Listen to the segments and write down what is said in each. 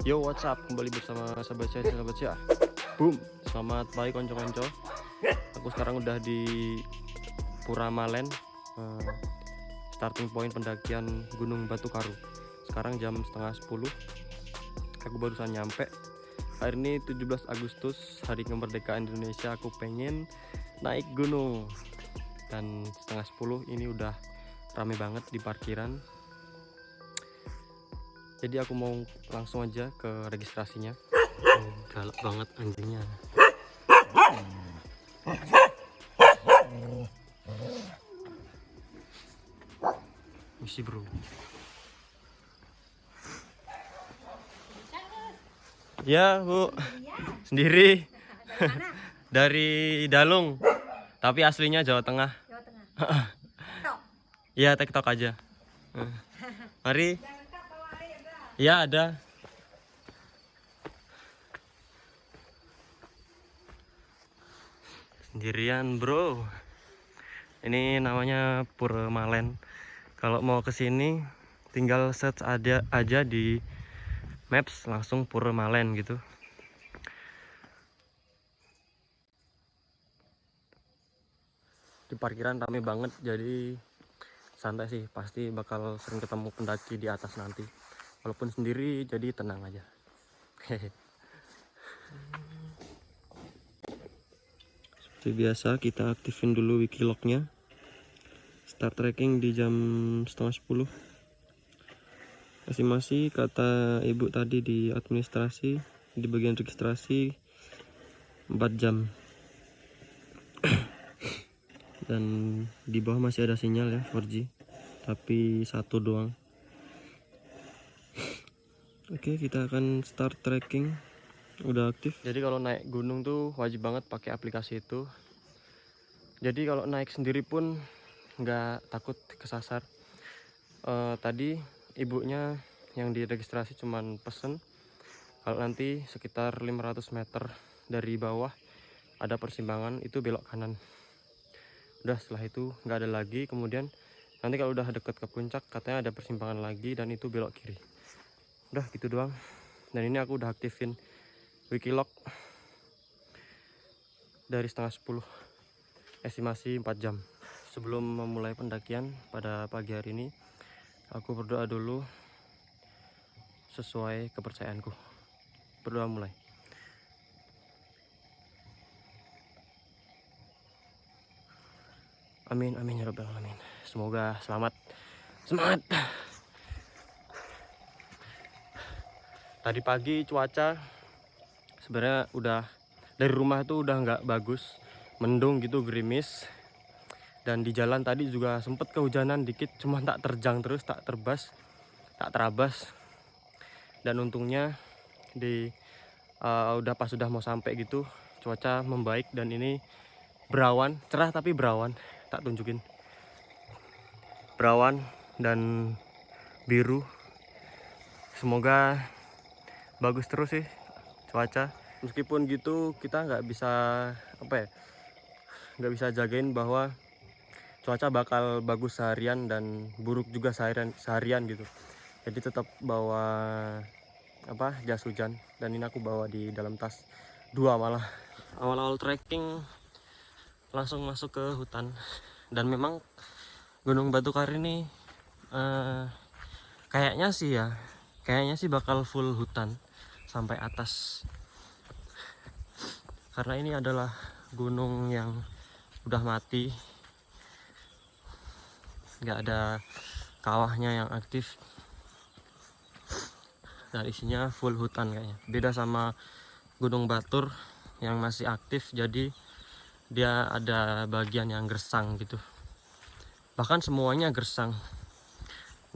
Yo, what's up? Kembali bersama sahabat saya. Boom. Selamat pagi konco-konco. Aku sekarang udah di Pura Malen, starting point pendakian Gunung Batu Karu. Sekarang jam setengah 10. Aku barusan nyampe. Hari ini 17 Agustus, hari kemerdekaan Indonesia. Aku pengen naik gunung. Dan setengah 10 ini udah rame banget di parkiran. Jadi aku mau langsung aja ke registrasinya. Galak banget anjingnya. Misi bro. Ya bu, sendiri. Dari Dalung, tapi aslinya Jawa Tengah. Jawa Tengah. Iya, TikTok aja. Mari. Iya ada. Sendirian bro. Ini namanya Pura Malen. Kalau mau ke sini tinggal search aja di Maps langsung Pura Malen gitu. Di parkiran rame banget, jadi santai sih, pasti bakal sering ketemu pendaki di atas nanti. Walaupun sendiri, jadi tenang aja. Seperti biasa, kita aktifin dulu Wikiloc-nya. Start tracking di jam setengah 10. Masih kata ibu tadi di administrasi, di bagian registrasi 4 jam. Dan di bawah masih ada sinyal ya 4G, tapi satu doang. Oke, kita akan start tracking. Udah aktif. Jadi kalau naik gunung tuh wajib banget pakai aplikasi itu. Jadi kalau naik sendiri pun nggak takut kesasar. Tadi ibunya yang diregistrasi cuman pesen kalau nanti sekitar 500 meter dari bawah ada persimpangan, itu belok kanan. Udah, setelah itu nggak ada lagi. Kemudian nanti kalau udah deket ke puncak katanya ada persimpangan lagi dan itu belok kiri. Udah gitu doang. Dan ini aku udah aktifin Wikiloc dari setengah 10, estimasi 4 jam. Sebelum memulai pendakian pada pagi hari ini, aku berdoa dulu sesuai kepercayaanku. Berdoa mulai. Amin, amin ya rabbal alamin. Semoga selamat. Semangat. Tadi pagi cuaca sebenarnya udah dari rumah tuh udah nggak bagus, mendung gitu, gerimis. Dan di jalan tadi juga sempet kehujanan dikit, cuma tak terjang terus, tak terabas. Dan untungnya udah pas sudah mau sampai gitu, cuaca membaik dan ini berawan, cerah tapi berawan. Tak tunjukin. Berawan dan biru. Semoga bagus terus sih cuaca. Meskipun gitu kita nggak bisa nggak bisa jagain bahwa cuaca bakal bagus seharian dan buruk juga seharian gitu. Jadi tetap bawa jas hujan, dan ini aku bawa di dalam tas 2 malah. Awal-awal trekking langsung masuk ke hutan, dan memang Gunung Batu Karu ini kayaknya sih bakal full hutan sampai atas, karena ini adalah gunung yang udah mati, nggak ada kawahnya yang aktif dan isinya full hutan kayaknya. Beda sama Gunung Batur yang masih aktif, jadi dia ada bagian yang gersang gitu, bahkan semuanya gersang,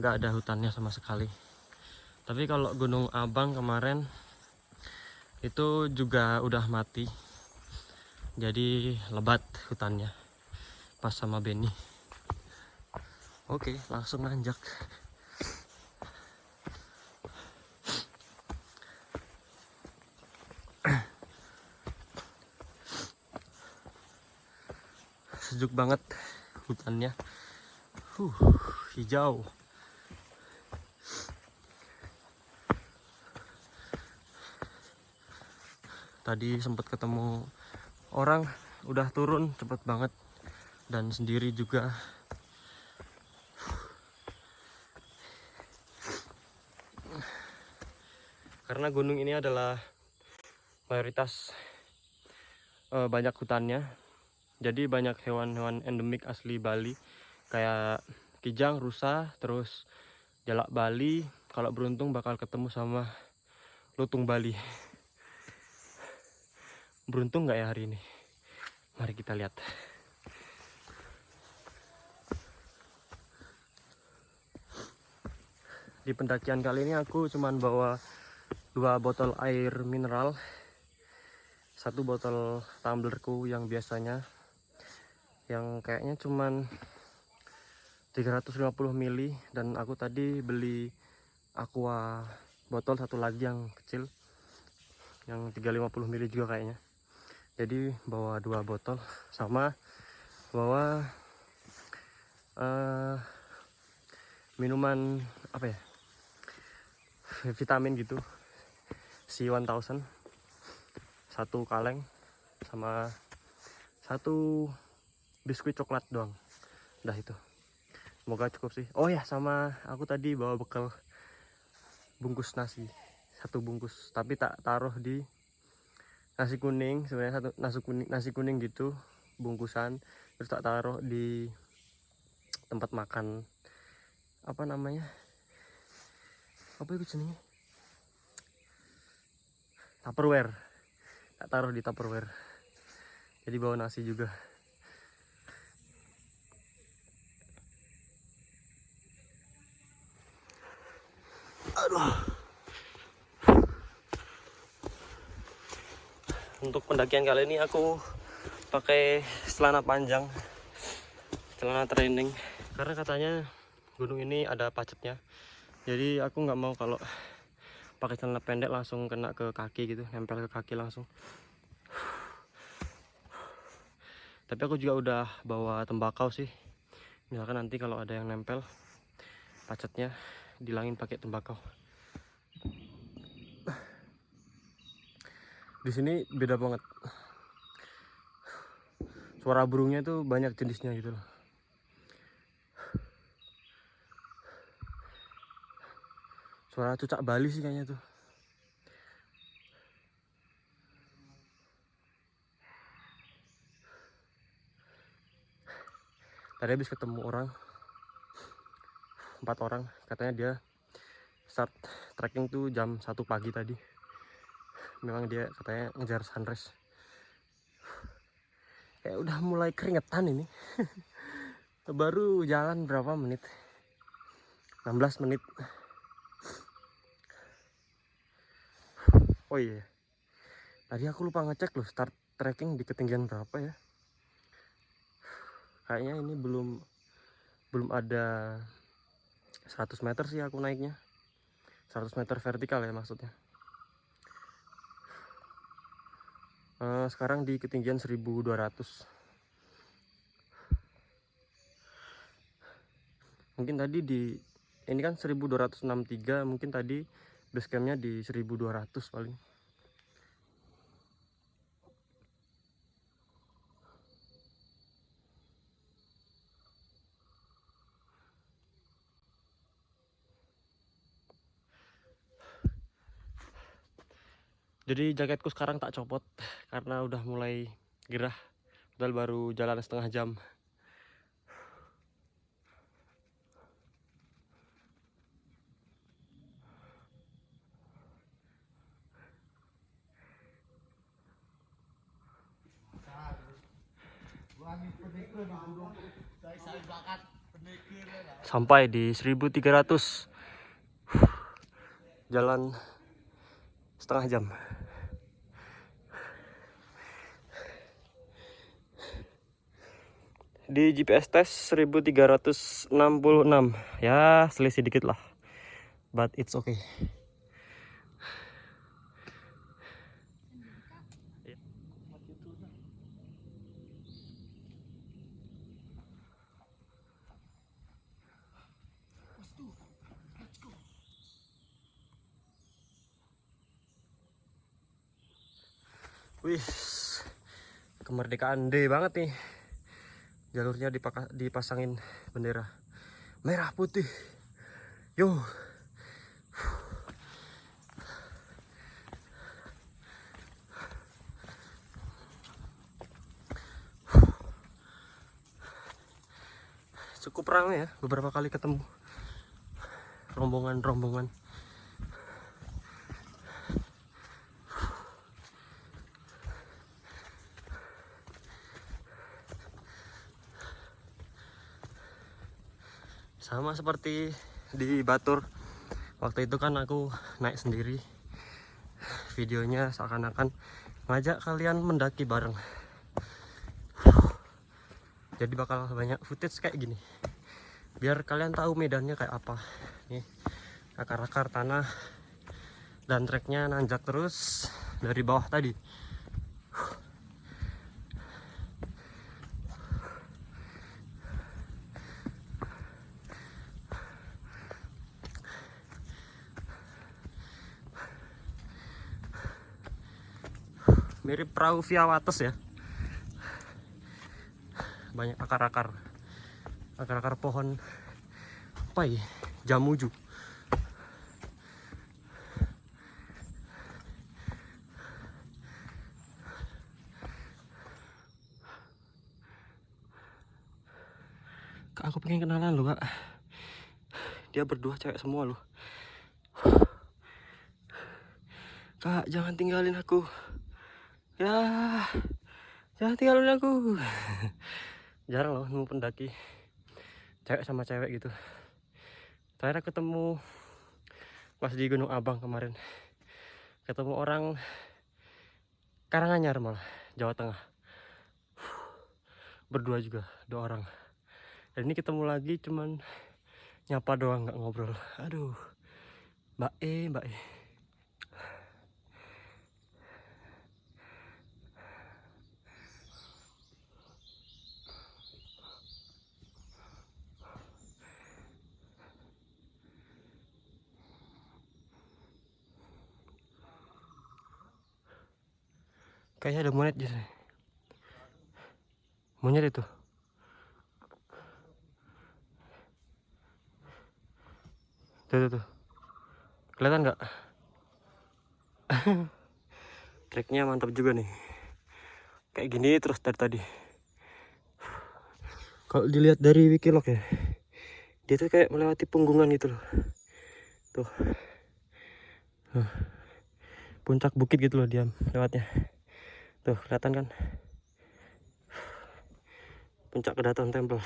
nggak ada hutannya sama sekali. Tapi kalau Gunung Abang kemarin itu juga udah mati, jadi lebat hutannya pas sama Benny. Oke, langsung nanjak. Sejuk banget hutannya, hijau. Tadi sempat ketemu orang, udah turun cepet banget dan sendiri juga. Karena gunung ini adalah mayoritas banyak hutannya, jadi banyak hewan-hewan endemik asli Bali kayak kijang, rusa, terus jalak Bali. Kalau beruntung bakal ketemu sama lutung Bali. Beruntung nggak ya hari ini? Mari kita lihat. Di pendakian kali ini aku cuman bawa 2 botol air mineral, 1 botol tumblerku yang biasanya, yang kayaknya cuman 350 ml, dan aku tadi beli aqua botol 1 lagi yang kecil yang 350 ml juga kayaknya. Jadi bawa 2 botol, sama bawa minuman apa ya, vitamin gitu, C1000, 1 kaleng, sama 1 biskuit coklat doang. Udah itu, semoga cukup sih. Oh ya, sama aku tadi bawa bekal bungkus nasi, 1 bungkus, tapi tak taruh di nasi kuning. Sebenarnya nasi kuning gitu bungkusan, terus tak taruh di tempat makan, apa namanya, apa itu jenisnya, Tupperware. Tak taruh di Tupperware, jadi bawa nasi juga. Aduh. Untuk pendakian kali ini aku pakai celana panjang, celana training, karena katanya gunung ini ada pacetnya. Jadi aku nggak mau kalau pakai celana pendek langsung kena ke kaki gitu, nempel ke kaki langsung. Tapi aku juga udah bawa tembakau sih, misalkan nanti kalau ada yang nempel pacetnya, dilangin pakai tembakau. Di sini beda banget, suara burungnya tuh banyak jenisnya gitu loh. Suara cucak Bali sih kayaknya tuh. Tadi habis ketemu orang, 4 orang, katanya dia start trekking tuh jam 1 pagi tadi. Memang dia katanya ngejar sunrise. Kayak udah mulai keringetan ini. Baru jalan berapa menit, 16 menit. Oh iya, tadi aku lupa ngecek loh start trekking di ketinggian berapa ya. Kayaknya ini belum ada 100 meter sih aku naiknya. 100 meter vertikal ya maksudnya. Sekarang di ketinggian 1200. Mungkin tadi ini kan 1263, mungkin tadi base campnya di 1200 paling. Jadi jaketku sekarang tak copot karena udah mulai gerah, padahal baru jalan setengah jam. Sampai di 1300, jalan setengah jam. Di GPS tes 1366, ya selisih dikit lah, but it's okay. Wih, kemerdekaan day banget nih. Jalurnya dipasangin bendera merah putih. Yo. Cukup ramai ya, beberapa kali ketemu rombongan-rombongan. Sama seperti di Batur, waktu itu kan aku naik sendiri. Videonya seakan-akan ngajak kalian mendaki bareng. Jadi bakal banyak footage kayak gini, biar kalian tahu medannya kayak apa. Nih, akar-akar tanah dan treknya nanjak terus dari bawah tadi. Mirip perahu via Wates ya. Banyak akar-akar pohon apa ya, jamuju. Kak, aku pengen kenalan loh kak. Dia berdua cewek semua loh. Kak, jangan tinggalin aku ya, jangan tinggalin aku. Jarang loh nemu pendaki cewek sama cewek gitu. Terakhir ketemu pas di Gunung Abang kemarin, ketemu orang Karanganyar malah, Jawa Tengah. Berdua juga, 2 orang. Dan ini ketemu lagi cuman nyapa doang, nggak ngobrol. Aduh, Mbak E. Kayaknya ada monyet di sini. Monyet itu. Tuh. Kelihatan nggak? Treknya mantap juga nih. Kayak gini terus dari tadi. Kalau dilihat dari Wikiloc ya, dia tuh kayak melewati punggungan gitu loh. Tuh. Puncak bukit gitu loh dia lewatnya. Tuh, kelihatan kan? Puncak Kedaton Temple.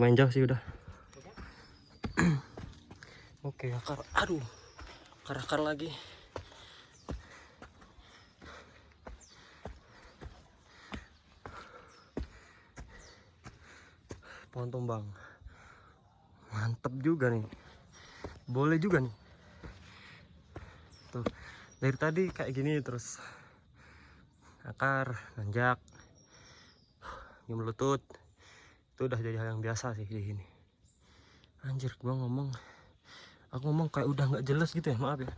Main jauh sih udah. Oke, akar. Aduh. Akar lagi. Pohon tumbang. Mantep juga nih. Boleh juga nih. Tuh, dari tadi kayak gini terus. Akar, nanjak, nyium lutut. Itu udah jadi hal yang biasa sih di sini. Anjir, aku ngomong kayak udah nggak jelas gitu ya, maaf ya.